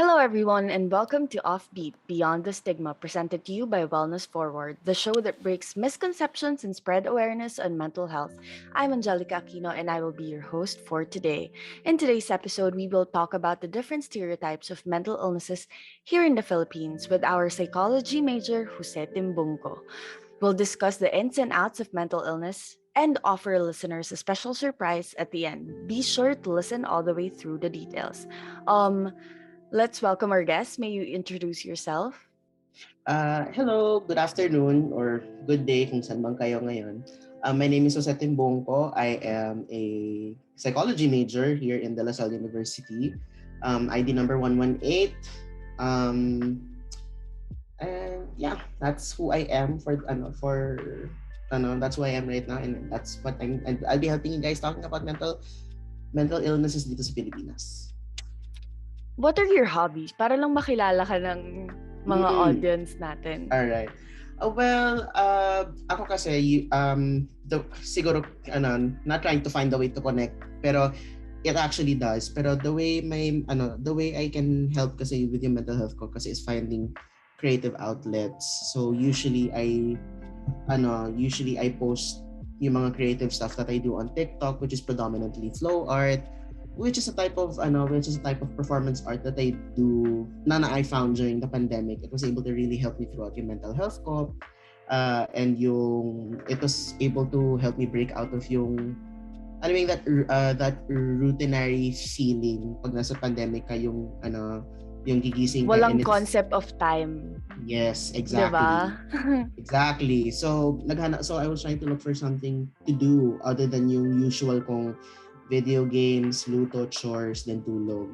Hello, everyone, and welcome to Offbeat Beyond the Stigma, presented to you by Wellness Forward, the show that breaks misconceptions and spread awareness on mental health. I'm Angelica Aquino, and I will be your host for today. In today's episode, we will talk about the different stereotypes of mental illnesses here in the Philippines with our psychology major, Jose Timbungco. We'll discuss the ins and outs of mental illness and offer listeners a special surprise at the end. Be sure to listen all the way through the details. Um, Let's welcome our guest. May you introduce yourself? Hello, good afternoon or good day kung saan bang kayo ngayon. My name is Jose Timbongko. I am a psychology major here in De La Salle University. ID number 118. Um, and yeah, that's who I am that's who I am right now, and that's what and I'll be helping you guys talking about mental illnesses dito sa Pilipinas. What are your hobbies? Para lang makilala ka ng mga audience natin. Alright. Ako kasi, siguro, not trying to find a way to connect, pero it actually does. Pero the way I can help kasi with yung mental health ko kasi is finding creative outlets. So usually I post yung mga creative stuff that I do on TikTok, which is predominantly flow art, which is a type of performance art that I do na I found during the pandemic. It was able to really help me throughout yung mental health ko, and it was able to help me break out of yung that routinary feeling pag nasa pandemic ka, yung gigising ka Walang concept of time. Yes, exactly. Diba? Exactly. So I was trying to look for something to do other than yung usual kong video games, luto, chores, then tulog.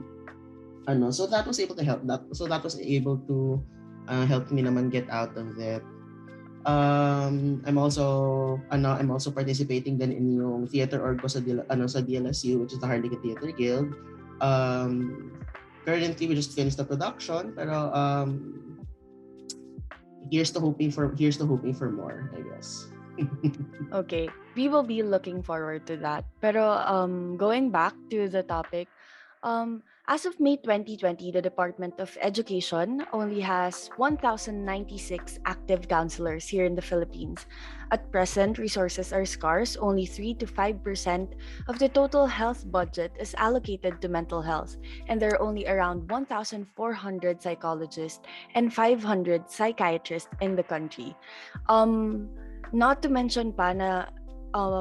So that was able to help. That was able to help me naman get out of that. I'm also participating then in yung theater org ko sa DLSU, which is the Harlika Theater Guild. Currently we just finished the production, pero here's to hoping for more, I guess. Okay, we will be looking forward to that. Pero going back to the topic, as of May 2020, the Department of Education only has 1,096 active counselors here in the Philippines. At present, resources are scarce. Only 3 to 5% of the total health budget is allocated to mental health, and there are only around 1,400 psychologists and 500 psychiatrists in the country. Not to mention pa na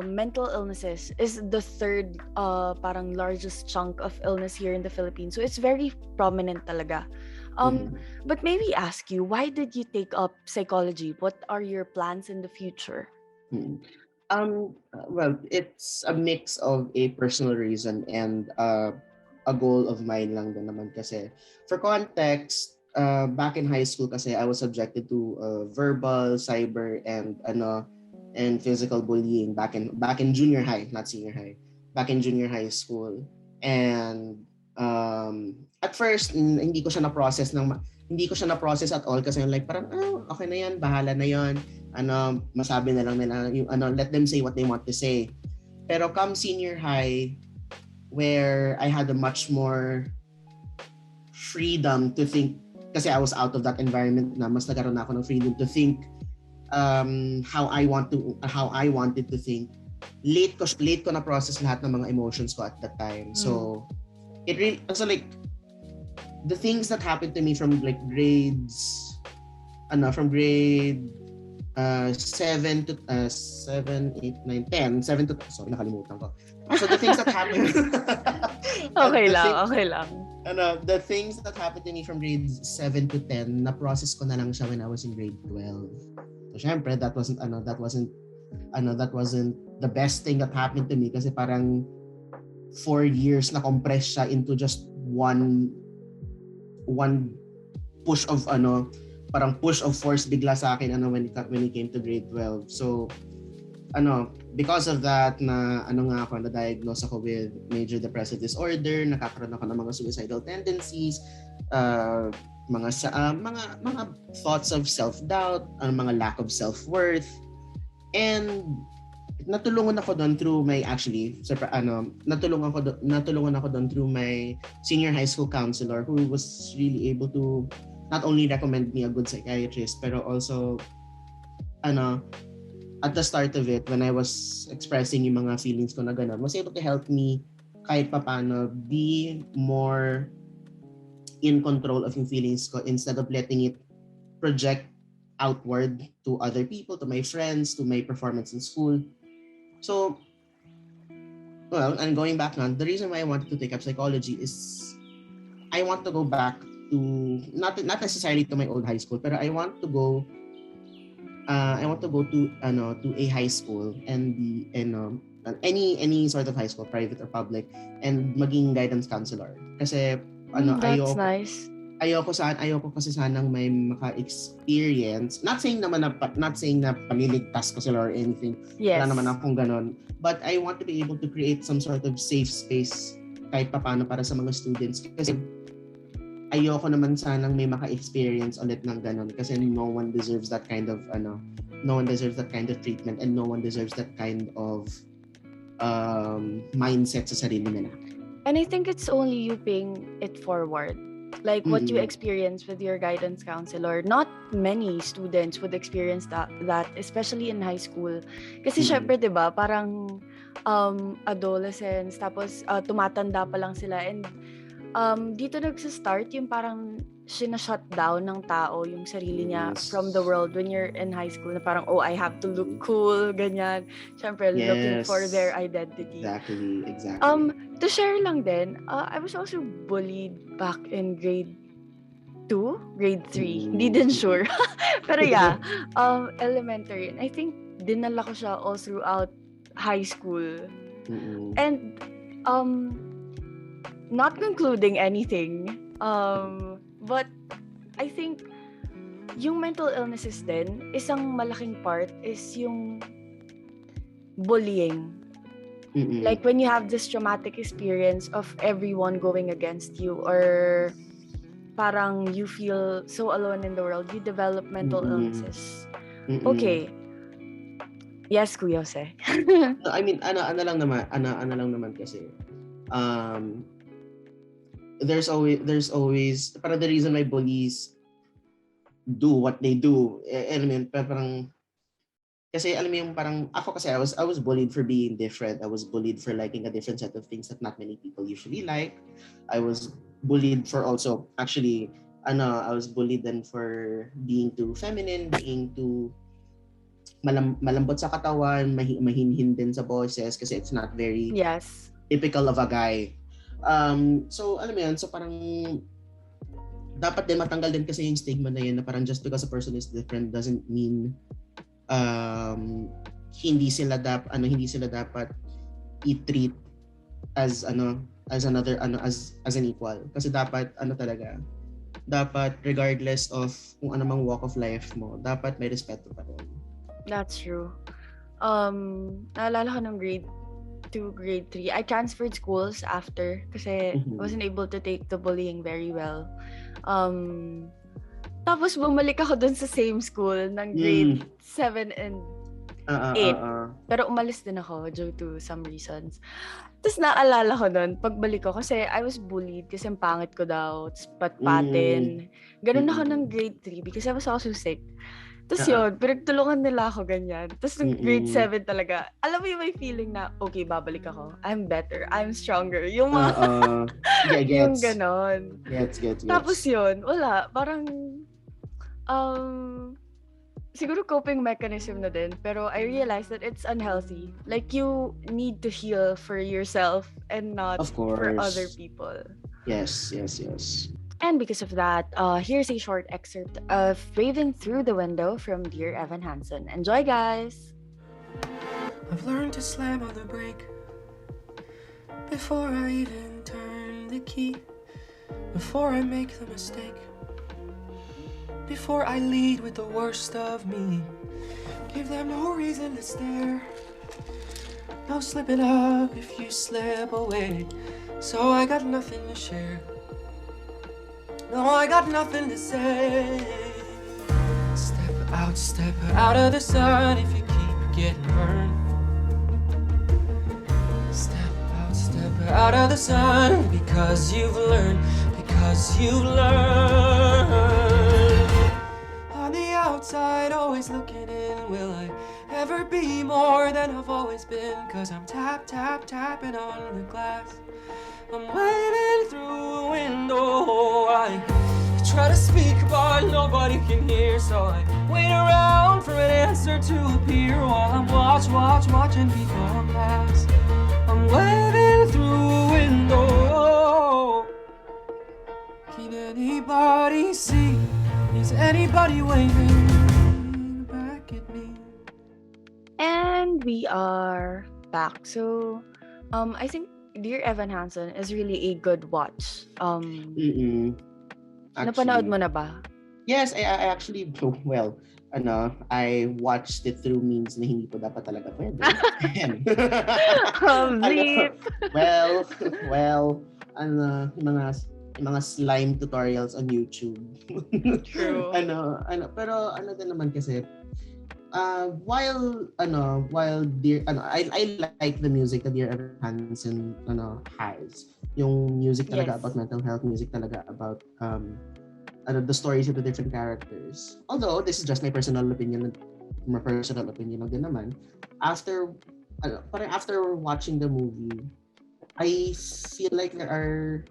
mental illnesses is the third parang largest chunk of illness here in the Philippines. So it's very prominent talaga. But maybe ask you, why did you take up psychology? What are your plans in the future? Well, it's a mix of a personal reason and a goal of mine lang din naman kasi. For context, back in high school kasi I was subjected to verbal, cyber, and physical bullying back in junior high, not senior high. Back in junior high school. And at first hindi ko siya na-process at all kasi like parang okay na yan, bahala na yon. Masabi na lang nila yung let them say what they want to say. Pero come senior high, where I had a much more freedom to think kasi I was out of that environment na mas nagkaroon na ako ng freedom to think how I wanted to think. Late ko na process lahat ng mga emotions ko at that time. So it really like the things that happened to me from like grade 7 to 7, 8, 9, 10, 7 to sorry nakalimutan ko. So the things that happened Okay lang. The things that happened to me from grades 7 to 10, na-process ko na lang siya when I was in grade 12. So syempre that wasn't the best thing that happened to me kasi parang 4 years na compress siya into just one push of push of force bigla sa akin when it came to grade 12. So because of that na-diagnose ako with major depressive disorder, nakakaroon ako ng mga suicidal tendencies, mga thoughts of self-doubt, mga lack of self-worth, and natulungan ako doon through my actually natulungan ako doon through my senior high school counselor who was really able to not only recommend me a good psychiatrist pero also ano at the start of it when I was expressing yung mga feelings ko na gano'n was able to help me kahit papaano be more in control of yung feelings ko instead of letting it project outward to other people, to my friends, to my performance in school. So, well, and going back now, the reason why I wanted to take up psychology is I want to go back to not necessarily to my old high school, but I want to go to a high school and be any sort of high school, private or public, and maging guidance counselor. Kasi That's nice. ayoko kasi sanang may maka-experience. Not saying na paniligtas ko sila or anything. Yes. Wala naman akong ganon. But I want to be able to create some sort of safe space kahit papaano para sa mga students. Kasi ayoko naman sanang may maka-experience ulit ng ganon kasi no one deserves that kind of treatment and no one deserves that kind of mindset sa sarili nila. And I think it's only you paying it forward. Like what you experience with your guidance counselor. Not many students would experience that especially in high school. Kasi syempre, 'di ba, parang adolescents tapos tumatanda pa lang sila and dito nagsa-start yung parang shut down ng tao yung sarili niya from the world when you're in high school na parang I have to look cool, ganyan. Syempre, looking for their identity. Exactly. To share lang din, I was also bullied back in grade 2, grade 3. Hindi din sure. Pero yeah, elementary. And I think dinala ko siya all throughout high school. And not concluding anything, but I think yung mental illnesses din, isang malaking part is yung bullying. Like when you have this traumatic experience of everyone going against you or parang you feel so alone in the world, you develop mental illnesses. Okay. Yes, Kuya Jose. I mean, ano lang naman kasi there's always para the reason why bullies do what they do. I mean, parang kasi alam mo yung parang ako kasi I was bullied for being different. I was bullied for liking a different set of things that not many people usually like. I was bullied for also actually I was bullied then for being too feminine, being too malambot sa katawan, mahinhin din sa boses kasi it's not very typical of a guy. So alam mo yan, so parang dapat din matanggal din kasi yung stigma na yun na parang just because a person is different doesn't mean hindi sila dapat i-treat as another as an equal kasi dapat dapat regardless of kung anumang walk of life mo dapat may respeto pa rin. That's true. Naalala ko ng grade 2, grade 3 I transferred schools after kasi I wasn't able to take the bullying very well. Tapos bumalik ako dun sa same school ng grade 7 and 8. Pero umalis din ako due to some reasons. Tapos naalala ko nun, pagbalik ko, kasi I was bullied kasi ang pangit ko daw, patpatin. Ganun ako ng grade 3 because I was also sick. Tapos yun, pinagtulungan nila ako ganyan. Tapos ng grade 7 talaga, alam mo yung may feeling na, okay, babalik ako. I'm better. I'm stronger. Yung mga, yung ganon. Gets. Tapos yun, wala. Parang, siguro coping mechanism na din. Pero I realized that it's unhealthy. Like, you need to heal for yourself and not for other people. Yes. And because of that, here's a short excerpt of Waving Through the Window from Dear Evan Hansen. Enjoy, guys! I've learned to slam on the brake before I even turn the key, before I make the mistake, before I lead with the worst of me. Give them no reason to stare, no slipping up if you slip away. So I got nothing to share. No, I got nothing to say. Step out of the sun if you keep getting burned. out of the sun, because you've learned, because you've learned. On the outside, always looking in, will I ever be more than I've always been? Cause I'm tapping on the glass, I'm waving through a window. I try to speak but nobody can hear, so I wait around for an answer to appear while I'm watching people pass. I'm waving through a window. Can anybody see? Is anybody waving back at me? And we are back. So, I think Dear Evan Hansen is really a good watch. Napanood Actually, mo na ba? yes, I actually, well, I watched it through means na hindi po dapat talaga pwede. And, Bleep. well, yung mga slime tutorials on YouTube. True. Pero din naman kasi, while I like the music that Dear Evan Hansen has. Yung music talaga Yes. about mental health, music talaga about the stories of the different characters. Although this is just my personal opinion lang din naman. After watching the movie, I feel like there are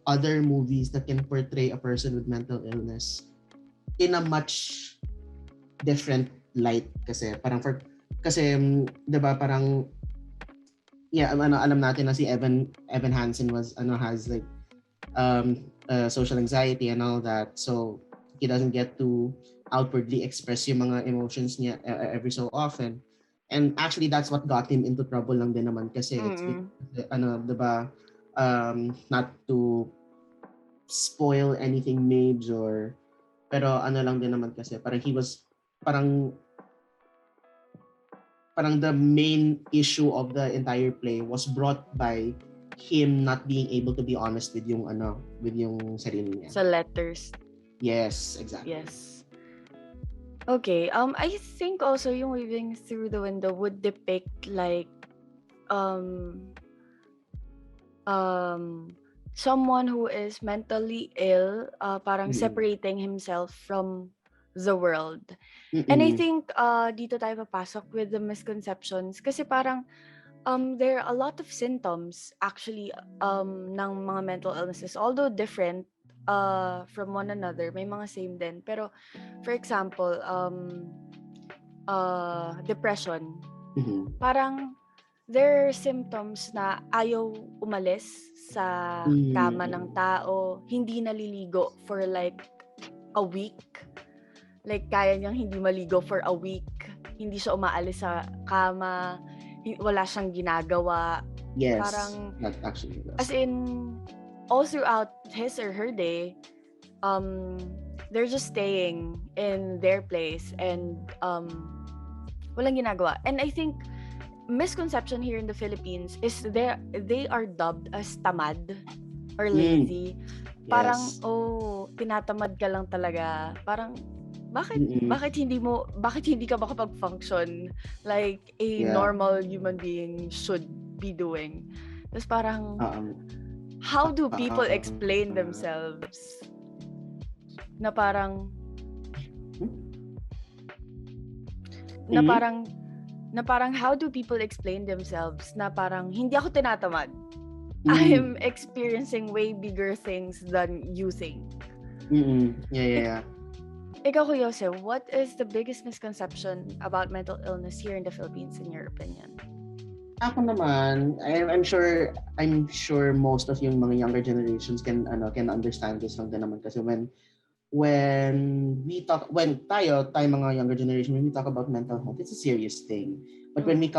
other movies that can portray a person with mental illness in a much different light kasi 'di ba parang alam natin na si Evan Hansen has like social anxiety and all that, so he doesn't get to outwardly express yung mga emotions niya every so often, and actually that's what got him into trouble lang din naman kasi it's because, 'di ba, not to spoil anything major, pero lang din naman kasi parang he was parang the main issue of the entire play was brought by him not being able to be honest with yung sarili niya. Sa letters. Yes, exactly. Yes. Okay, I think also yung waving through the window would depict like someone who is mentally ill, parang separating himself from the world. And I think dito tayo papasok with the misconceptions kasi parang there are a lot of symptoms actually ng mga mental illnesses, although different from one another, may mga same din, pero for example depression, parang there are symptoms na ayaw umalis sa kama ng tao, hindi naliligo for like a week. Like, kaya niyang hindi maligo for a week. Hindi siya umaalis sa kama. Wala siyang ginagawa. Yes. Parang, that actually does. as in, all throughout his or her day, they're just staying in their place and walang ginagawa. And I think, misconception here in the Philippines is they are dubbed as tamad or lazy. Parang, tinatamad ka lang talaga. Parang, bakit hindi ka makapag-function like a normal human being should be doing? Tapos parang how do people explain themselves na parang how do people explain themselves na parang hindi ako tinatamad, I'm experiencing way bigger things than you think. Yeah. Ikaw, Kuya Jose, what is the biggest misconception about mental illness here in the Philippines in your opinion? Ako naman, I'm sure most of yung mga younger generations can understand this lang din naman kasi when tayo mga younger generation, when we talk about mental health, it's a serious thing. But when we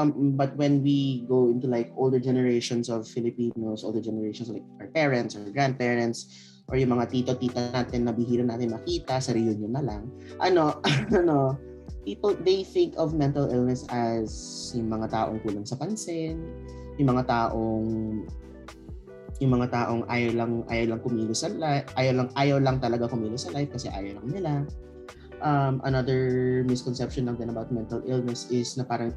go into like older generations of Filipinos, older generations like our parents or grandparents, or yung mga tito-tita natin na bihira natin makita sa reunion na lang, people, they think of mental illness as yung mga taong kulang sa pansin, yung mga taong ayaw lang kumilos sa life, ayaw lang talaga kumilos sa life kasi ayaw lang nila. Another misconception lang din about mental illness is na parang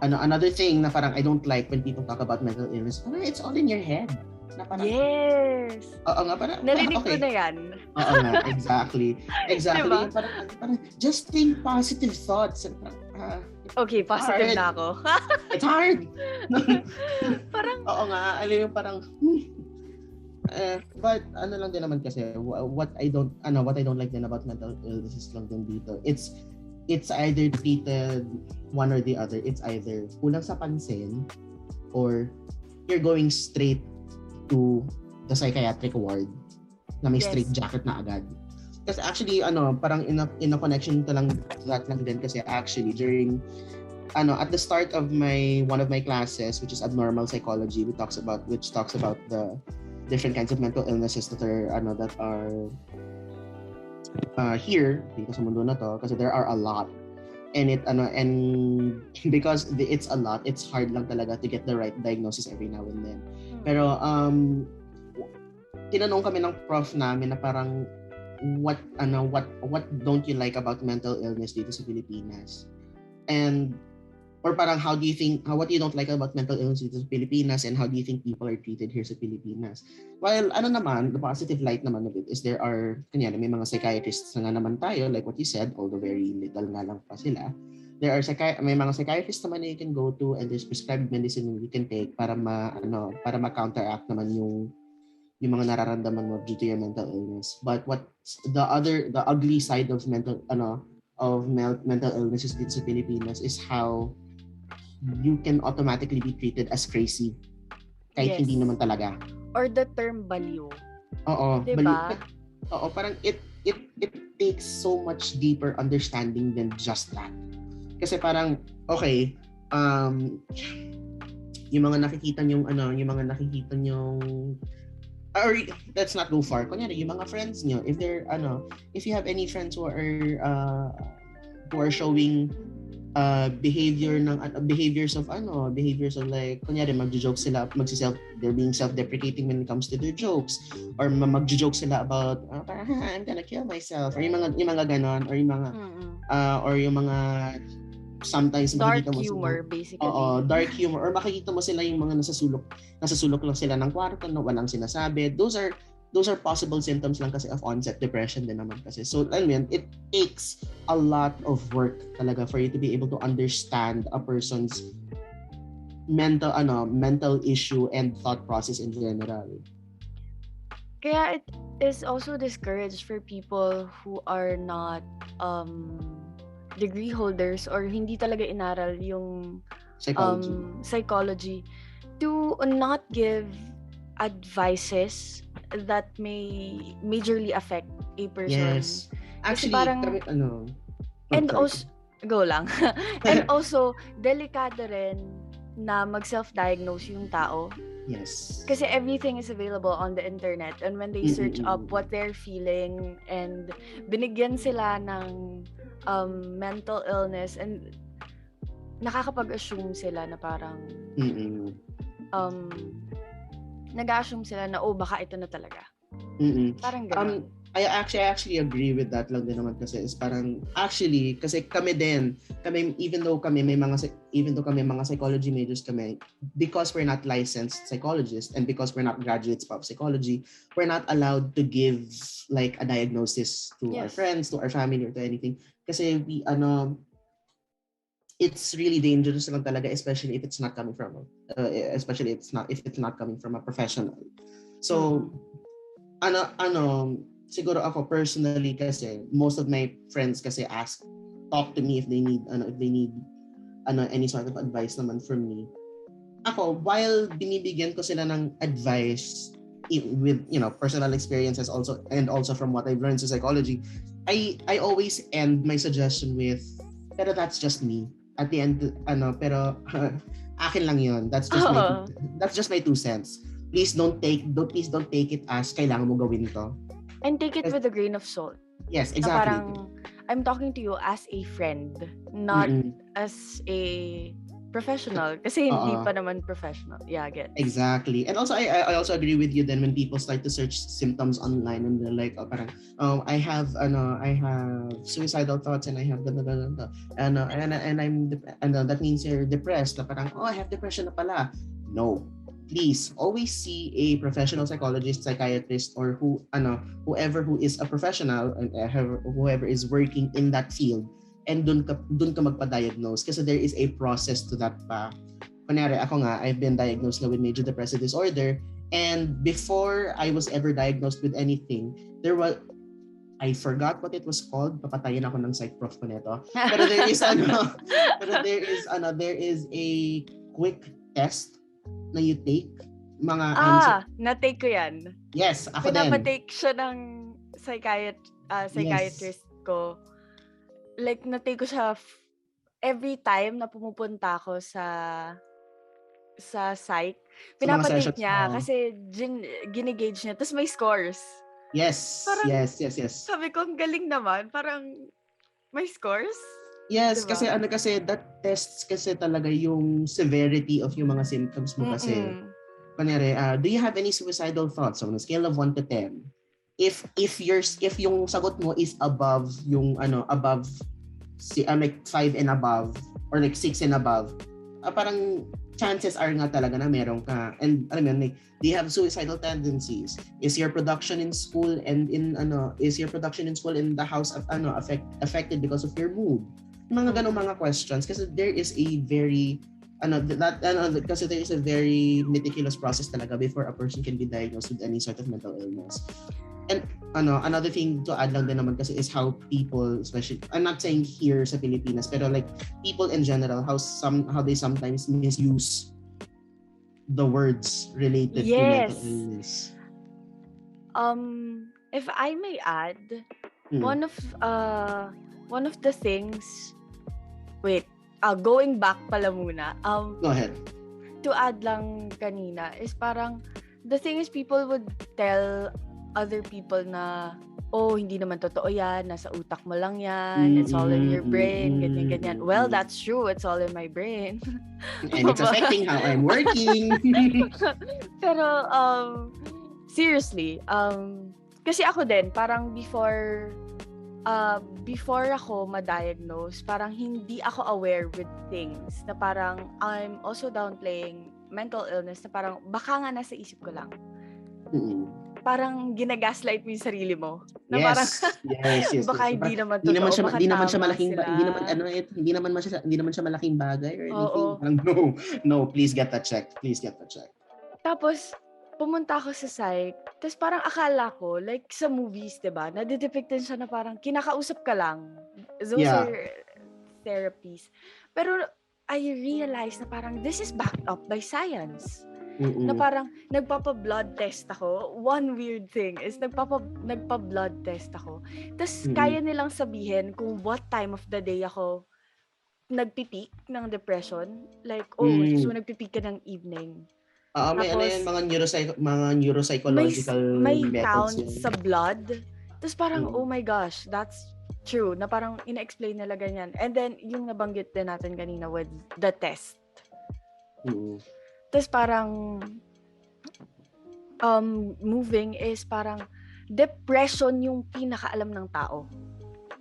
another thing na parang I don't like when people talk about mental illness, parang it's all in your head. Na parang, Yes! oo nga, parang, Narinig ko okay. na yan. Oo nga, exactly. Exactly. Diba? Yung parang, just think positive thoughts. And parang, Okay, it's positive hard. na ako. It's hard. Parang, Oo nga, alam yung parang, but ano lang din naman kasi what I don't like din about mental illnesses lang din dito, it's either treated one or the other. It's either kulang sa pansin or you're going straight to the psychiatric ward na may Yes. straight jacket na agad. Kasi actually parang in a connection to lang that lang din kasi actually during at the start of one of my classes, which is abnormal psychology, which talks about the different kinds of mental illnesses that are here dito sa mundo na to, kasi there are a lot, and because it's a lot, it's hard lang talaga to get the right diagnosis every now and then. Pero tinanong kami ng prof namin na parang what don't you like about mental illness dito sa Pilipinas, and or parang what you don't like about mental illness dito sa Pilipinas, and how do you think people are treated here sa Pilipinas? While naman, the positive light naman of it is there are, kunyari, may mga psychiatrists na naman tayo, like what you said, although very little nga lang pa sila. May mga psychiatrists naman na you can go to, and there's prescribed medicine you can take para ma-counteract naman yung mga nararamdaman mo due to your mental illness. But what's the ugly side of mental illnesses dito sa Pilipinas is how you can automatically be treated as crazy kahit Yes. hindi naman talaga. Or the term baliw. Oo, Diba? Oo, parang it takes so much deeper understanding than just that. Kasi parang okay, yung mga nakikita nyong or let's not go far. Kunyari, yung mga friends nyo, if you have any friends who are showing behaviors of like, kunyari magjo-joke sila, they're being self-deprecating when it comes to their jokes, or magjo-joke sila about I'm gonna kill myself, or yung mga ganon, or yung mga sometimes Dark makikita mo humor, sila, basically. dark humor, or makikita mo sila yung mga nasasulok lang sila ng kwarto na walang sinasabi. Those are possible symptoms lang kasi of onset depression din naman kasi. So, I mean, it takes a lot of work talaga for you to be able to understand a person's mental issue and thought process in general. Kaya it is also discouraged for people who are not degree holders or hindi talaga inaral yung psychology to not give advices that may majorly affect a person. Yes. Actually, parang, and sorry. also, go lang. And also, delikado rin na mag-self-diagnose yung tao. Yes. Kasi everything is available on the internet, and when they search up what they're feeling and binigyan sila ng mental illness, and nakakapag-assume sila na parang nag-assume sila na baka ito na talaga. Parang gano'n. I actually agree with that lang din naman kasi is parang actually kasi kami even though kami mga psychology majors kami, because we're not licensed psychologists and because we're not graduates of psychology, we're not allowed to give like a diagnosis to our friends, to our family, or to anything kasi it's really dangerous lang talaga, especially if it's not coming from if it's not coming from a professional. So siguro ako personally kasi most of my friends kasi talk to me if they need any sort of advice naman from me. Ako, while binibigyan ko sila ng advice with personal experiences also from what I've learned sa psychology, I always end my suggestion with, pero that's just me. At the end, pero akin lang yun. That's just my 2 cents. Please don't take it as kailangan mo gawin to. And take it with a grain of salt. Yes, exactly. Na parang, I'm talking to you as a friend, not as a professional. Kasi hindi Oo. pa naman professional. Yeah, gets. Exactly. And also, I also agree with you then when people start to search symptoms online and they're like, oh, parang, I have suicidal thoughts and I have that means you're depressed. Na parang, oh, I have depression na pala. No. Please always see a professional psychologist, psychiatrist, or whoever who is a professional and whoever is working in that field, and dun ka magpa-diagnose kasi there is a process to that pa. Kunyari, ako nga, I've been diagnosed na with major depressive disorder, and before I was ever diagnosed with anything, I forgot what it was called. Papatayin ako ng psych prof ko nito. Pero there is a quick test na you take. Mga na-take ko yan. Yes, ako din. Pinapatake siya ng psychiatrist ko. Like, na-take ko siya every time na pumupunta ako sa psych. Pinapatake niya kasi ginigage niya. Tapos may scores. Yes. Parang, yes. Sabi ko, ang galing naman. Parang may scores. Yes, diba? kasi that tests kasi talaga yung severity of yung mga symptoms mo kasi. Kunyari, do you have any suicidal thoughts on a scale of 1 to 10? If yung sagot mo is above yung like 5 and above or like 6 and above, parang chances are nga talaga na meron ka. And like, do you have suicidal tendencies? Is your production in school and in the house affected because of your mood? Mga ganong mga questions kasi there is a very kasi there is a very meticulous process talaga before a person can be diagnosed with any sort of mental illness. And another thing to add lang din naman kasi is how people, especially, I'm not saying here sa Pilipinas, pero like people in general, how they sometimes misuse the words related to mental illness. If I may add, one of the things, going back pala muna. Go ahead. To add lang kanina is parang the thing is people would tell other people na, oh, hindi naman totoo yan, nasa utak mo lang yan, it's all in your brain, ganyan. Well, that's true, it's all in my brain. And it's affecting how I'm working. Pero, seriously, kasi ako din, parang before ako ma-diagnose, parang hindi ako aware with things na parang I'm also downplaying mental illness na parang baka nga nasa isip ko lang. Parang ginagaslight mo yung sarili mo. Na yes, parang, yes. baka hindi naman totoo, hindi naman siya malaking bagay or anything. Parang, no, please get that checked. Tapos, pumunta ako sa psych, tapos parang akala ko, like sa movies, diba, nadidepictan siya na parang kinakausap ka lang. Those are therapies. Pero, I realized na parang this is backed up by science. Na parang nagpapa-blood test ako. One weird thing is nagpa-blood test ako. Tapos kaya nilang sabihin kung what time of the day ako nagpipeak ng depression. Like, so nagpipeak ka ng evening. May mga neuropsychological may methods count yun sa blood. Tapos parang, oh my gosh, that's true. Na parang ina-explain nila ganyan. And then, yung nabanggit din natin kanina with the test. Tapos parang moving is parang depression yung pinakaalam ng tao.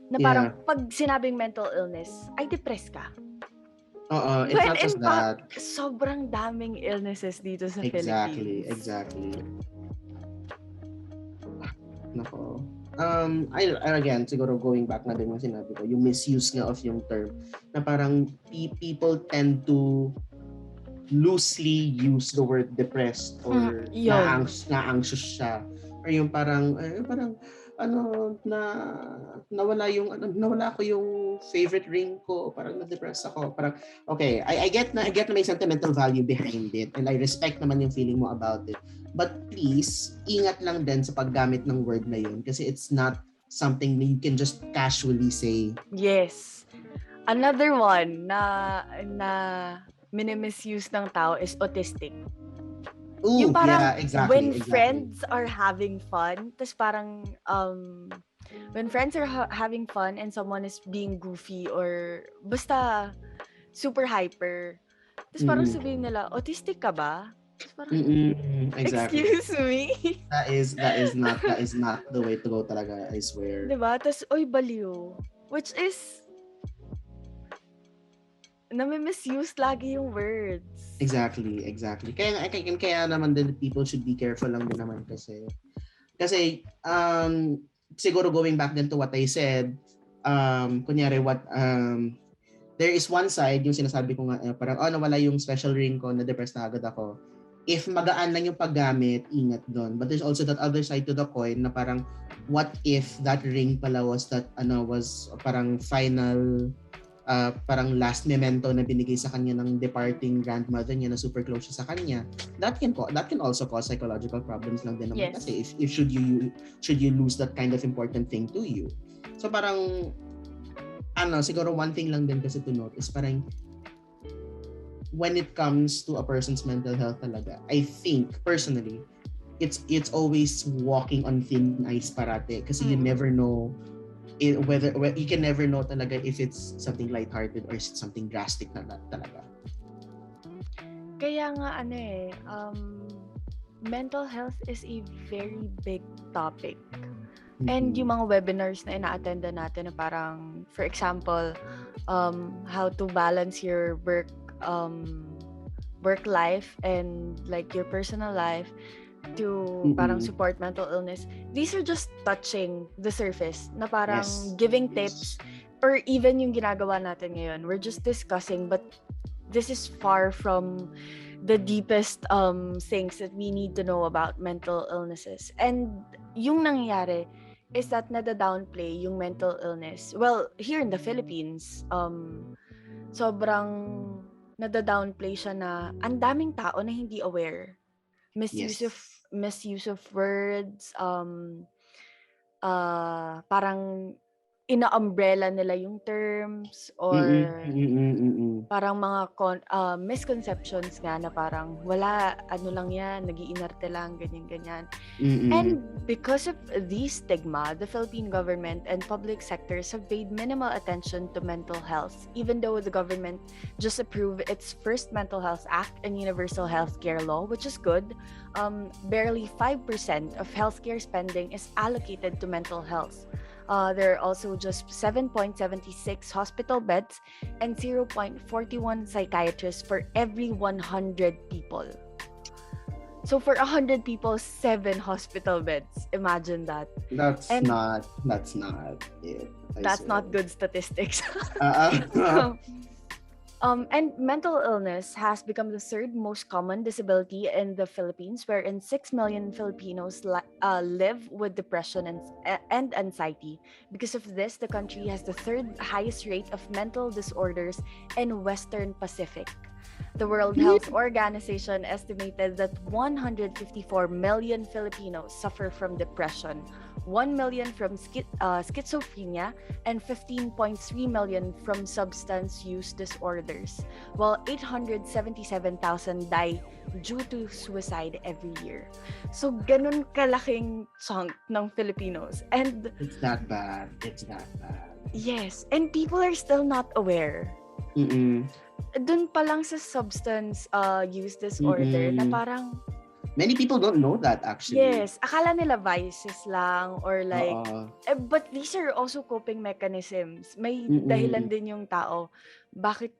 Na parang pag sinabing mental illness, ay depressed ka. It's not just that. Sobrang daming illnesses dito sa Philippines. Exactly. Nako. Again, siguro going back na din yung sinabi ko, yung misuse nga of yung term, na parang people tend to loosely use the word depressed or na-anxious siya, or yung parang nawala ko yung favorite ring ko, parang na-depress ako, parang okay, I get na may sentimental value behind it and I respect naman yung feeling mo about it, but please ingat lang din sa paggamit ng word na yun kasi it's not something that you can just casually say. Yes. Another one na mini-misuse ng tao is autistic. Ooh, yung parang exactly. When friends are having fun, tas parang when friends are having fun and someone is being goofy or basta super hyper, Tapos parang Mm-mm. sabihin nila, autistic ka ba? Tapos parang, Mm-mm. Exactly. excuse me? That is not the way to go talaga, I swear. Diba? Tapos, oy, baliw. Which is, nami-misuse lagi yung words. Exactly. Kaya naman din people should be careful lang din naman kasi siguro going back then to what I said, kunyari there is one side yung sinasabi ko nga parang nawala yung special ring ko, na depressed na agad ako. If magaan lang yung paggamit, ingat doon. But there's also that other side to the coin na parang what if that ring pala was parang final parang last memento na binigay sa kanya ng departing grandmother niya na super close siya sa kanya. That can also cause psychological problems lang din naman Yes. kasi if should you lose that kind of important thing to you. So parang siguro one thing lang din kasi to note is parang when it comes to a person's mental health talaga, I think personally it's always walking on thin ice parate kasi you never know whether you can never know talaga if it's something lighthearted or something drastic na talaga. Kaya nga mental health is a very big topic. And yung mga webinars na ina-attenda natin na parang, for example, how to balance your work life and like your personal life to parang support mental illness. These are just touching the surface na parang giving tips or even yung ginagawa natin ngayon. We're just discussing, but this is far from the deepest things that we need to know about mental illnesses. And yung nangyayari is that nada-downplay yung mental illness. Well, here in the Philippines, sobrang nada-downplay siya na ang daming tao na hindi aware. Misuse of words, parang ina-umbrella nila yung terms or parang mga misconceptions nga na parang wala, lang yan, nag-iinarte lang, ganyan. And because of these stigma, the Philippine government and public sectors have paid minimal attention to mental health, even though the government just approved its first Mental Health Act and Universal Healthcare Law, which is good. Barely 5% of healthcare spending is allocated to mental health. There are also just 7.76 hospital beds and 0.41 psychiatrists for every 100 people. So for 100 people, 7 hospital beds. Imagine that. That's not it. That's not good statistics. And mental illness has become the third most common disability in the Philippines, wherein 6 million Filipinos live with depression and anxiety. Because of this, the country has the third highest rate of mental disorders in Western Pacific. The World Health Organization estimated that 154 million Filipinos suffer from depression, 1 million from schizophrenia, and 15.3 million from substance use disorders, while 877,000 die due to suicide every year. So, ganun kalaking chunk ng Filipinos. And it's that bad. yes, and people are still not aware. Dun pa lang sa substance use disorder na parang many people don't know that actually. Yes, akala nila vices lang or like but these are also coping mechanisms. May dahilan din yung tao bakit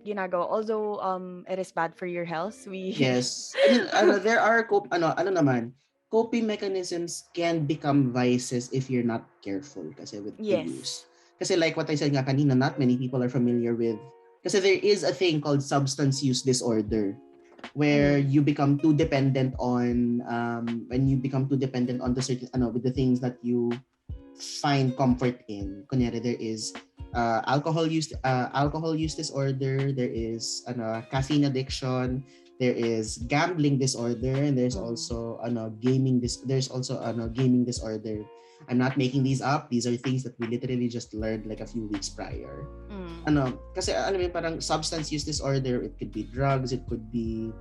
ginagawa, although it is bad for your health. Yes. There are coping mechanisms can become vices if you're not careful kasi with the use. Kasi like what I said nga kanina, not many people are familiar with. Kasi there is a thing called substance use disorder where you become too dependent on the certain with the things that you find comfort in. Kunyari, there is alcohol use disorder, there is caffeine addiction, there is gambling disorder, and there's also gaming disorder. I'm not making these up. These are things that we literally just learned like a few weeks prior. Kasi alam mo parang substance use disorder, it could be drugs, it could be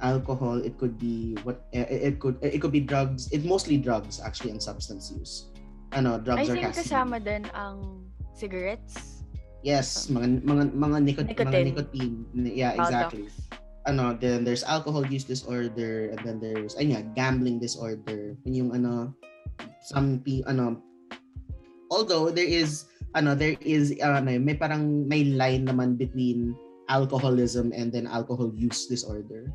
alcohol, it could be it could be drugs. It's mostly drugs actually and substance use. Drugs I or think caffeine. kasama din ang cigarettes. Yes, mga Nicotine nicotine. Yeah, exactly. products. Then there's alcohol use disorder, and then there's gambling disorder. Yung some although may parang may line naman between alcoholism and then alcohol use disorder.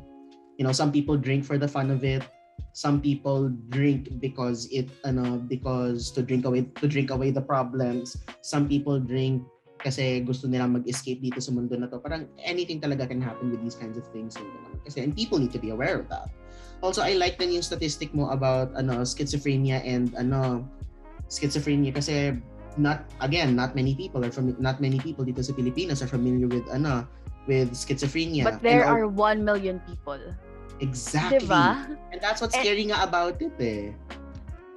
Some people drink for the fun of it. Some people drink because to drink away the problems. Some people drink kasi gusto nilang mag-escape dito sa mundo na to. Parang anything talaga can happen with these kinds of things. And people need to be aware of that. Also, I like din yung statistic mo about schizophrenia and schizophrenia kasi not many people dito sa Pilipinas are familiar with schizophrenia. But there are 1 million people. Exactly. Diba? And that's what's scary nga about it eh.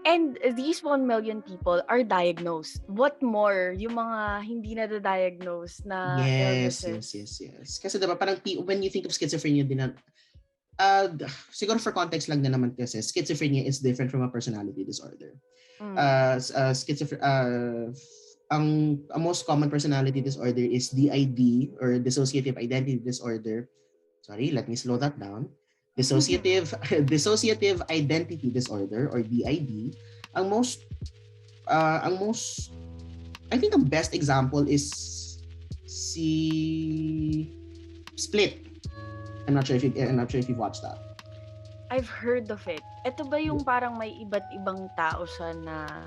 And these 1 million people are diagnosed. What more? Yung mga hindi na-diagnose na illnesses. Yes. Kasi diba parang when you think of schizophrenia siguro for context lang na naman kasi schizophrenia is different from a personality disorder. Ang most common personality disorder is DID or dissociative identity disorder. Sorry, let me slow that down. Dissociative identity disorder or DID. Ang most I think ang best example is si Split. I'm not sure if you've watched that. I've heard of it. Ito ba yung parang may iba't ibang tao siya na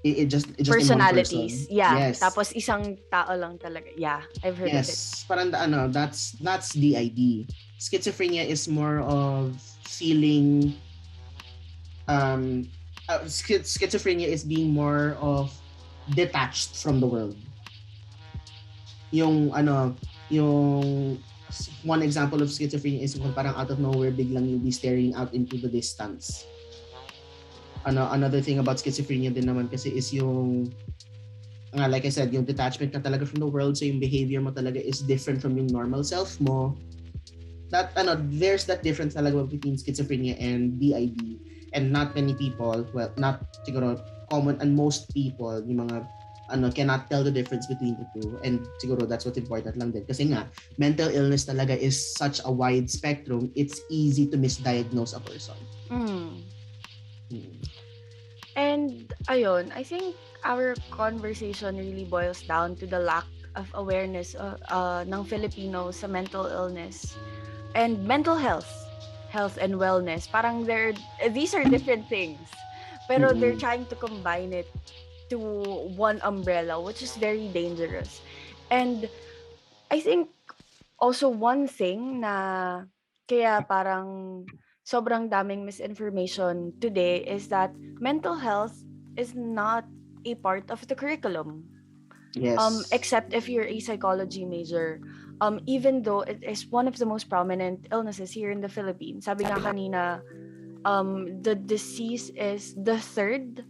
It just personalities? Yeah. Yes. Tapos isang tao lang talaga. Yeah, I've heard of it. Yes. Parang that's DID. Schizophrenia is more of feeling schizophrenia is being more of detached from the world. Yung one example of schizophrenia is kung parang out of nowhere biglang you'll be staring out into the distance. Another thing about schizophrenia din naman kasi is yung like I said, yung detachment ka talaga from the world, so yung behavior mo talaga is different from yung normal self mo. That there's that difference talaga between schizophrenia and DID, and not many people, well, not siguro common, and most people yung mga cannot tell the difference between the two, and siguro that's what's important lang din kasi nga mental illness talaga is such a wide spectrum. It's easy to misdiagnose a person. And ayun, I think our conversation really boils down to the lack of awareness ng Filipinos sa mental illness and mental health and wellness. Parang these are different things, pero they're trying to combine it to one umbrella, which is very dangerous. And I think also one thing na kaya parang sobrang daming misinformation today is that mental health is not a part of the curriculum. Yes. Except if you're a psychology major. Even though it is one of the most prominent illnesses here in the Philippines. Sabi nga kanina, the disease is the third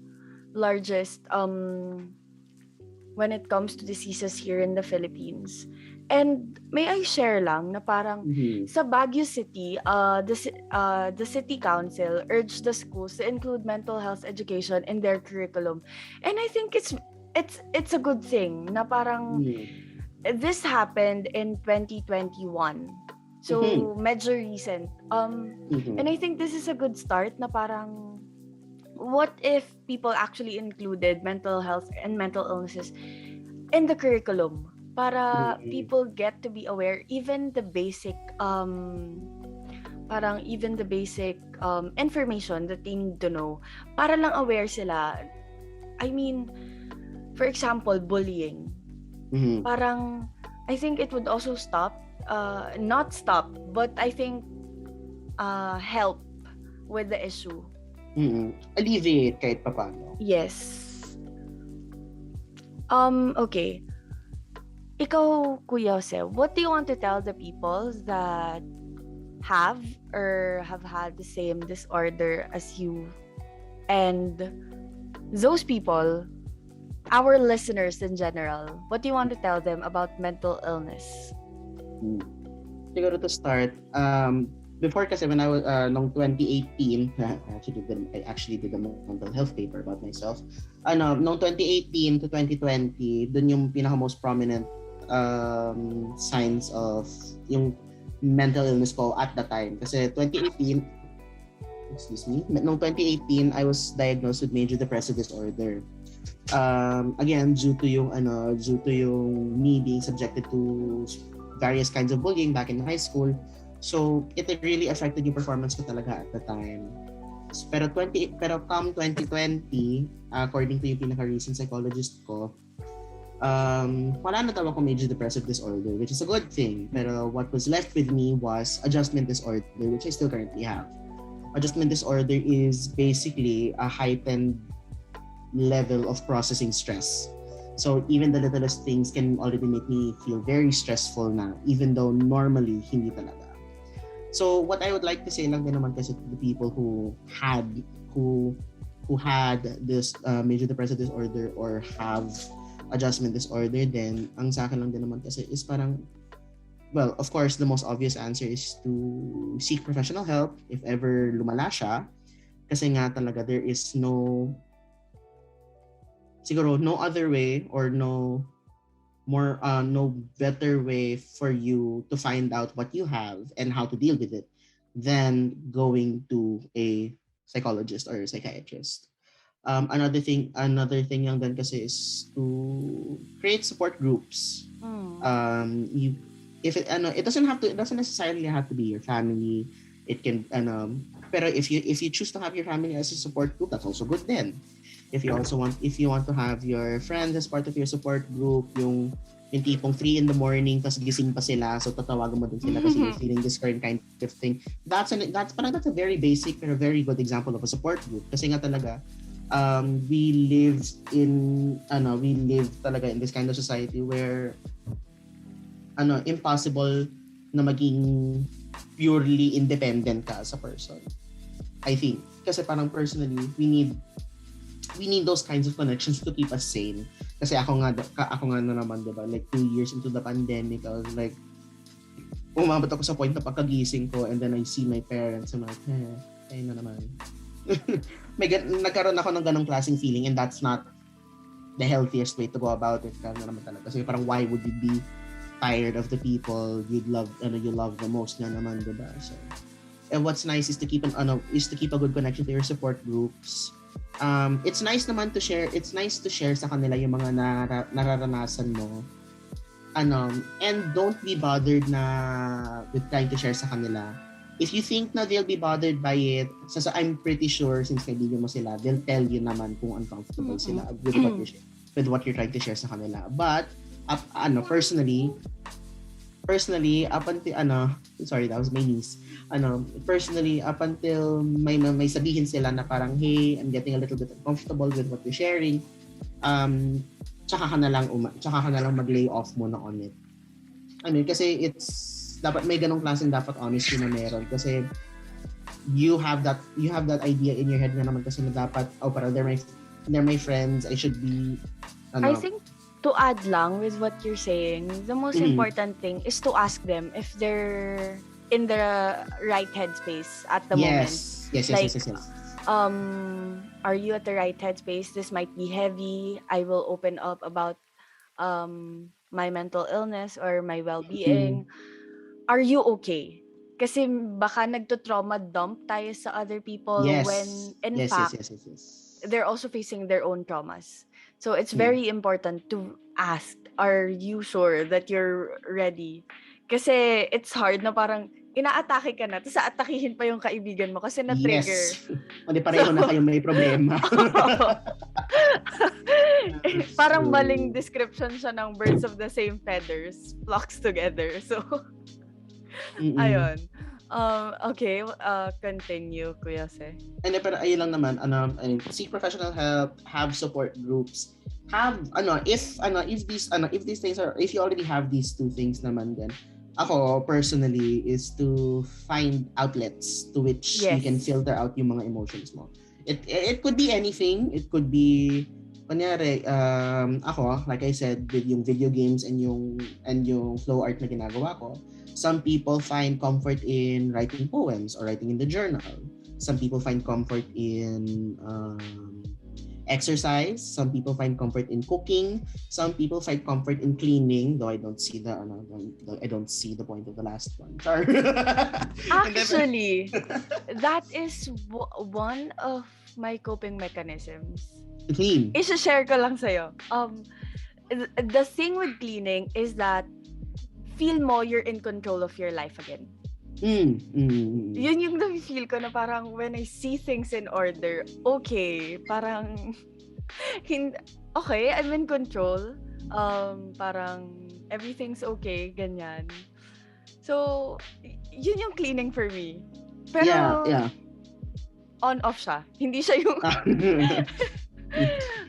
largest when it comes to diseases here in the Philippines. And may I share lang na parang sa Baguio City, the city council urged the schools to include mental health education in their curriculum. And I think it's a good thing na parang this happened in 2021. So medyo recent. And I think this is a good start na parang what if people actually included mental health and mental illnesses in the curriculum? Para people get to be aware, even the basic information that they need to know, para lang aware sila. I mean, for example, bullying. Parang I think it would also not stop, but I think help with the issue. Alleviate kahit paano. Yes. Okay. Ikaw, Kuya Jose, what do you want to tell the people that have had the same disorder as you, and those people, our listeners in general, what do you want to tell them about mental illness? Siguro to start, before kasi when I was nung 2018, I actually did a mental health paper about myself. Nung 2018 to 2020, dun yung pinaka most prominent signs of yung mental illness ko at the time. Kasi 2018, excuse me, nung 2018, I was diagnosed with major depressive disorder. Again, due to yung me being subjected to various kinds of bullying back in high school. So, it really affected yung performance ko talaga at the time. Pero come 2020, according to yung pinaka-recent psychologist ko, wala na daw ako major depressive disorder, which is a good thing. Pero what was left with me was adjustment disorder, which I still currently have. Adjustment disorder is basically a heightened level of processing stress. So even the littlest things can already make me feel very stressful na, even though normally hindi talaga. So what I would like to say lang din naman kasi to the people who had this major depressive disorder or have adjustment disorder, then ang sa akin lang din naman kasi is parang, well, of course, the most obvious answer is to seek professional help if ever lumala siya. Kasi nga talaga there is no other way or no better way for you to find out what you have and how to deal with it than going to a psychologist or a psychiatrist. Another thing lang din kasi is to create support groups. It doesn't necessarily have to be your family. It can pero if you choose to have your family as a support group, that's also good then. If you want to have your friends as part of your support group, yung tipong 3 in the morning tapos gising pa sila, so tatawagan mo din sila kasi you're feeling this current kind of thing. That's a very basic pero very good example of a support group kasi nga talaga we live talaga in this kind of society where impossible na maging purely independent ka as a person. I think kasi parang personally we need those kinds of connections to keep us sane. Kasi ako nga na naman, diba? Like 2 years into the pandemic, I was like, umabot ako sa point na pagkagising ko and then I see my parents and I'm like, ayun na naman. Nagkaroon ako ng ganong klaseng feeling and that's not the healthiest way to go about it. Kaya na naman talaga. Kasi parang why would you be tired of the people you love the most na naman, diba? So, and what's nice is to keep a good connection to your support groups. It's nice to share sa kanila yung mga nararanasan mo. And don't be bothered na with trying to share sa kanila. If you think na they'll be bothered by it, so I'm pretty sure since kaibigan mo sila, they'll tell you naman kung uncomfortable sila with what you're trying to share sa kanila. But personally up until sorry, that was my niece. Personally up until may sabihin sila na parang, hey, I'm getting a little bit uncomfortable with what you're sharing, tsaka ka na lang mag-lay off muna on it. Kasi it's dapat may ganong klaseng dapat honesty na meron kasi you have that idea in your head na naman kasi na dapat parang they're my friends, I should be I think to add lang with what you're saying, the most important thing is to ask them if they're in the right headspace at the moment. Yes. Are you at the right headspace? This might be heavy. I will open up about my mental illness or my well-being. Are you okay? Kasi baka nagto-trauma dump tayo sa other people when in fact they're also facing their own traumas. So it's very important to ask, are you sure that you're ready? Kasi it's hard na parang inaatake ka na, tapos aatakihin pa yung kaibigan mo kasi na-trigger. Yes. Hindi pareho na kayo may problema. Parang maling description siya ng birds of the same feathers flocks together. So, ayun. Okay, continue, Kuya Se. Pero ayun lang naman, seek professional help, have support groups, if these things are, if you already have these two things naman, then ako personally is to find outlets to which you can filter out yung mga emotions mo. It could be anything. It could be kunyari, ako, like I said, with yung video games and yung flow art na ginagawa ko, some people find comfort in writing poems or writing in the journal. Some people find comfort in exercise. Some people find comfort in cooking. Some people find comfort in cleaning. Though I don't see I don't see the point of the last one. Sorry. Actually, that is one of my coping mechanisms. Clean. I-share ko lang sa'yo. The thing with cleaning is that feel mo you're in control of your life again. Yun yung na-feel ko na parang when I see things in order, okay, parang okay, I'm in control. Parang everything's okay, ganyan. So, yun yung cleaning for me. Pero, Yeah. on-off siya. Hindi siya yung...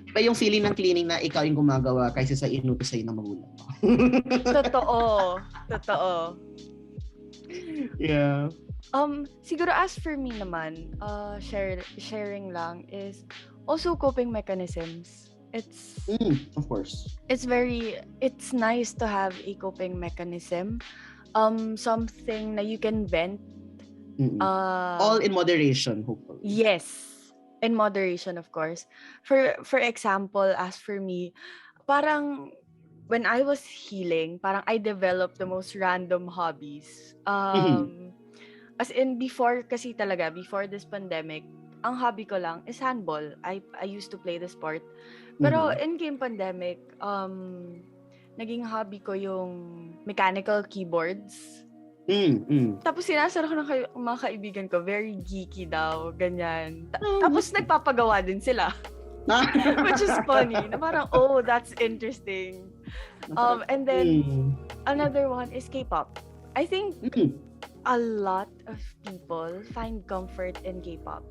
Iba yung feeling ng cleaning na ikaw yung gumagawa kaysa sa inutos sa'yo ng magulang mo. Totoo. Yeah. Siguro as for me naman, sharing lang is also coping mechanisms. Of course. It's nice to have a coping mechanism. Something na you can vent. All in moderation, hopefully. Yes. In moderation, of course. For example, as for me, parang when I was healing, parang I developed the most random hobbies. As in before this pandemic, ang hobby ko lang is handball. I used to play the sport. Pero in-game pandemic, naging hobby ko yung mechanical keyboards. Tapos sinasara ko ng mga kaibigan ko, very geeky daw, ganyan. Tapos nagpapagawa din sila. Which is funny. Na parang, oh, that's interesting. And then, another one is K-pop. I think a lot of people find comfort in K-pop.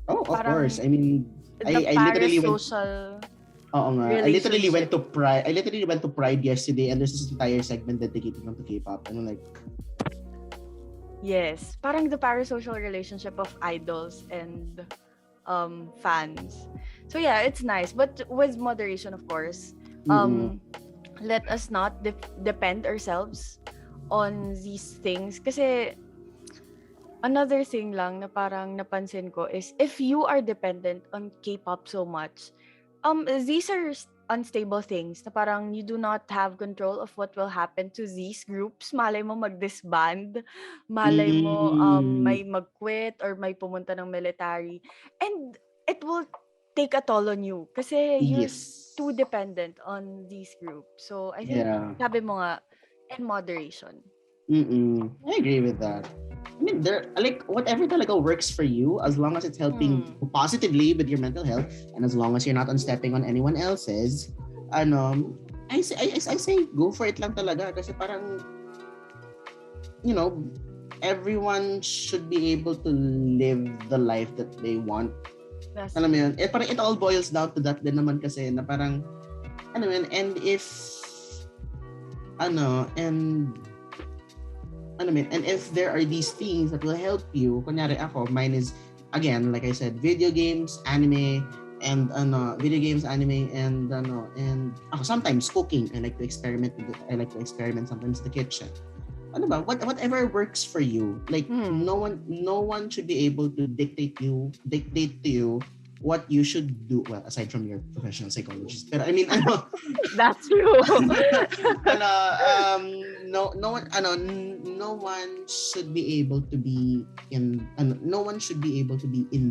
Oh, of Parang course. I mean, I literally went... Oo nga. I literally went to Pride yesterday and there's this entire segment dedicated to K-pop. And I'm like... Yes. Parang the parasocial relationship of idols and fans. So yeah, it's nice. But with moderation, of course. Let us not depend ourselves on these things. Kasi another thing lang na parang napansin ko is if you are dependent on K-pop so much, these are unstable things na parang you do not have control of what will happen to these groups. Malay mo mag-disband, malay mo may mag-quit or may pumunta ng military. And it will take a toll on you kasi you're too dependent on these groups. So I think sabi mo nga, in moderation. I agree with that. I mean, whatever talaga works for you, as long as it's helping positively with your mental health, and as long as you're not unstepping on anyone else's, I say go for it lang talaga kasi parang, you know, everyone should be able to live the life that they want. Alam mo yun? Parang it all boils down to that din naman kasi na parang, ano yun, and if there are these things that will help you, kunyari ako, mine is, again, like I said, video games, anime, and ako, sometimes cooking. I like to experiment sometimes in the kitchen. Ano ba? Whatever works for you. Like, no one should be able to dictate to you what you should do. Well, aside from your professional psychologist. But I mean, that's true. No one should be able to be in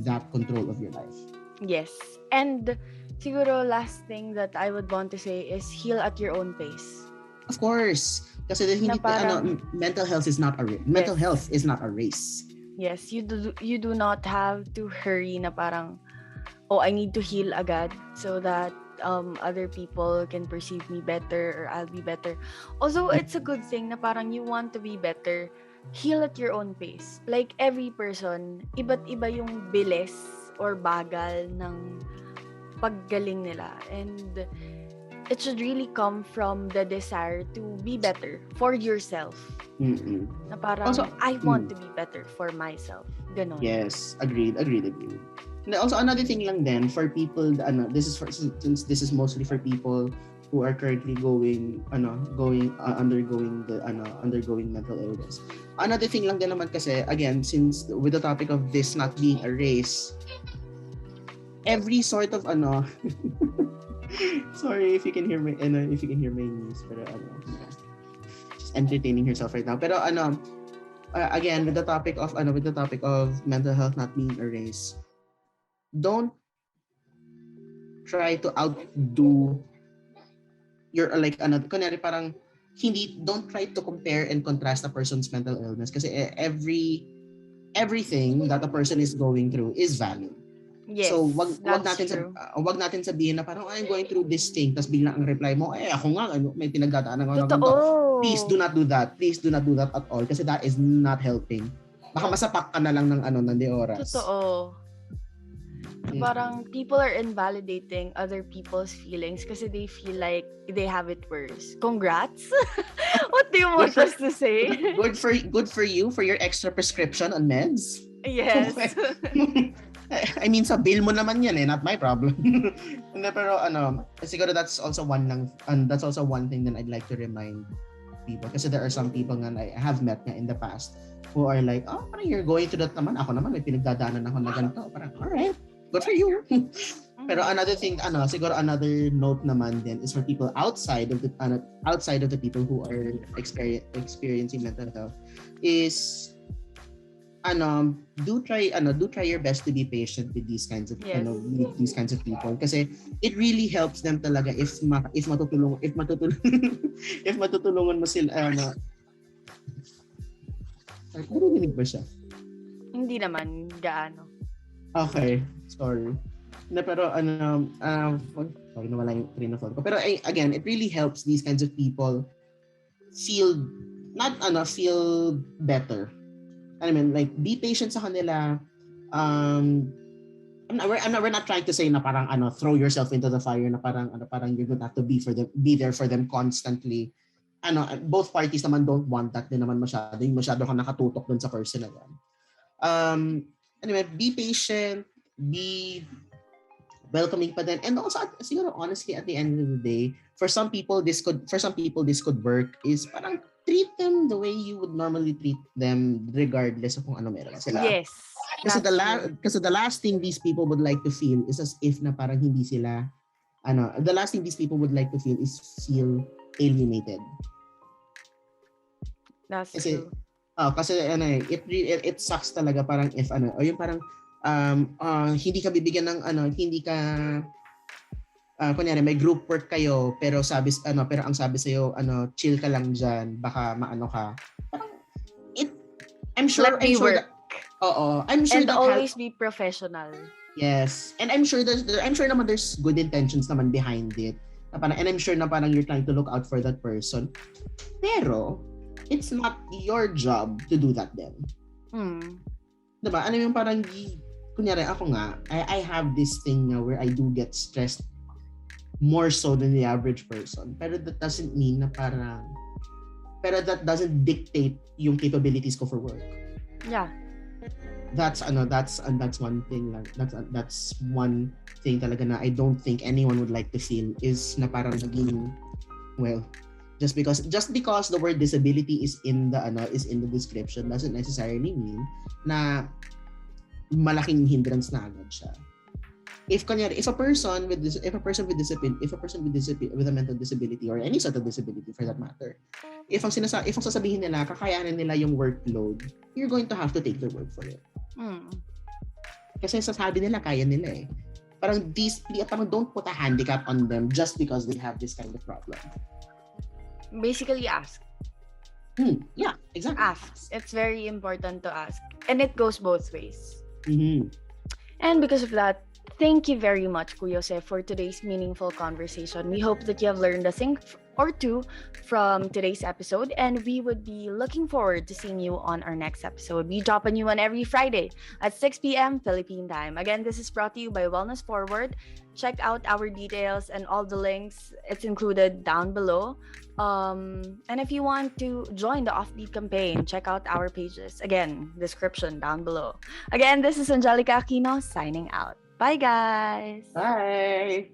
that control of your life. Yes. And siguro last thing that I would want to say is heal at your own pace. Of course. Kasi mental health is not a race. Mental health is not a race. Yes, you do not have to hurry na parang, oh, I need to heal agad so that other people can perceive me better or I'll be better. Although it's a good thing na parang you want to be better, heal at your own pace. Like every person, iba't iba yung bilis or bagal ng paggaling nila. And it should really come from the desire to be better for yourself. Na parang, also, I want to be better for myself. Ganon. Yes, agreed. And also another thing lang then for people this is for since this is mostly for people who are currently undergoing mental illness. Another thing lang din naman kasi again since with the topic of this not being a race, every sort of sorry if you can hear my niece pero just entertaining herself right now. Pero again with the topic of mental health not being a race, don't try to outdo your kunyari parang don't try to compare and contrast a person's mental illness kasi everything that a person is going through is valid. Yes, So wag that's natin true. wag natin sabihin na parang I'm going through this thing tapos biglang ang reply mo ako nga may pinagdadaanan ako ng ganito. Please do Totoo. not do that. Please do not do that at all kasi that is not helping. Baka masapak ka na lang ng ng oras. Totoo. Parang people are invalidating other people's feelings kasi they feel like they have it worse. Congrats! What do you want us to say? Good for you for your extra prescription on meds. Yes. I mean, sa bill mo naman yan not my problem. Pero siguro that's also one thing that I'd like to remind people kasi there are some people nga I have met nga in the past who are like, parang you're going through that naman. Ako naman may pinagdadaanan ako na ganito. Parang, alright, good for you. Pero another thing, siguro another note naman din is for people outside of the people who are experiencing mental health is do try your best to be patient with these kinds of Yes. with these kinds of people kasi it really helps them talaga if matutulungan if matutulungan mo sila narinig ba siya? Hindi naman gaano. Okay, sorry. Pero sorry nawala yung train of thought ko. Pero again, it really helps these kinds of people feel better. I mean, like, be patient sa kanila. We're not trying to say na parang throw yourself into the fire na parang you're going to have to be there for them constantly. Both parties naman don't want that din naman masyado kang nakatutok dun sa person na yan. Anyway, be patient, be welcoming pa din. And also, siguro honestly, at the end of the day, for some people this could work is parang treat them the way you would normally treat them regardless of kung ano meron sila. Yes. Kasi the last thing these people would like to feel is as if na parang hindi sila the last thing these people would like to feel is feel alienated. That's Kasi true. Kasi it sucks talaga parang if o yung parang hindi ka bibigyan ng hindi ka kunyari may group work kayo pero ang sabi sa iyo chill ka lang diyan baka maano ka. Parang I'm sure work. that I'm sure And that always be professional. yes. And I'm sure naman there's good intentions naman behind it. And I'm sure na parang you're trying to look out for that person. Pero it's not your job to do that then. Diba? Ano yung parang kunyari ako nga, I have this thing na where I do get stressed more so than the average person. Pero that doesn't mean na that doesn't dictate yung capabilities ko for work. Yeah. That's one thing lang. That's one thing talaga na I don't think anyone would like to feel is na parang naging just because the word disability is in the description doesn't necessarily mean na malaking hindrance na agad siya. If a person with a mental disability or any sort of disability for that matter, if ang sasabihin nila kakayanin nila yung workload, you're going to have to take their word for it. Kasi sasabi nila kaya nila Parang don't put a handicap on them just because they have this kind of problem. Basically ask. Yeah, exactly. Ask. It's very important to ask. And it goes both ways. Mm-hmm. And because of that, Thank you very much, Kuyose, for today's meaningful conversation. We hope that you have learned a thing or two from today's episode, and we would be looking forward to seeing you on our next episode. We drop a new one every Friday at 6 p.m. Philippine time. Again, this is brought to you by Wellness Forward. Check out our details and all the links. It's included down below. And if you want to join the Offbeat campaign, check out our pages. Again, description down below. Again, this is Angelica Aquino signing out. Bye, guys. Bye.